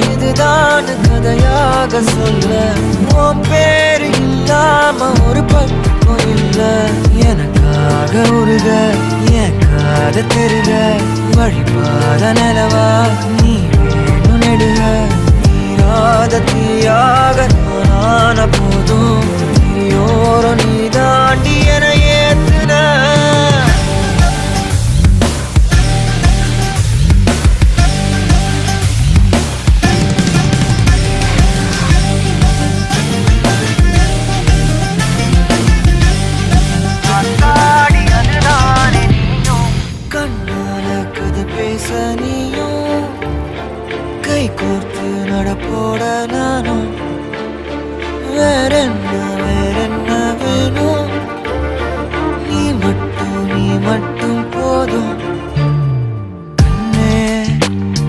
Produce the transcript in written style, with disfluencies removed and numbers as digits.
இதுதான் கதையாக சொல்ல உன் பேரு இல்லாம ஒரு பக்கம் இல்ல எனக்காக உருக என் காத திருக வழிபாத நிலவா நீ வேணும் நெடுக நீராத தீயாக நானான போதும் நீயோரம் நீ தாண்டி என ஏத்துன பேச நீயும் கை கோர்த்து நடப்போட நானும் வேற என்ன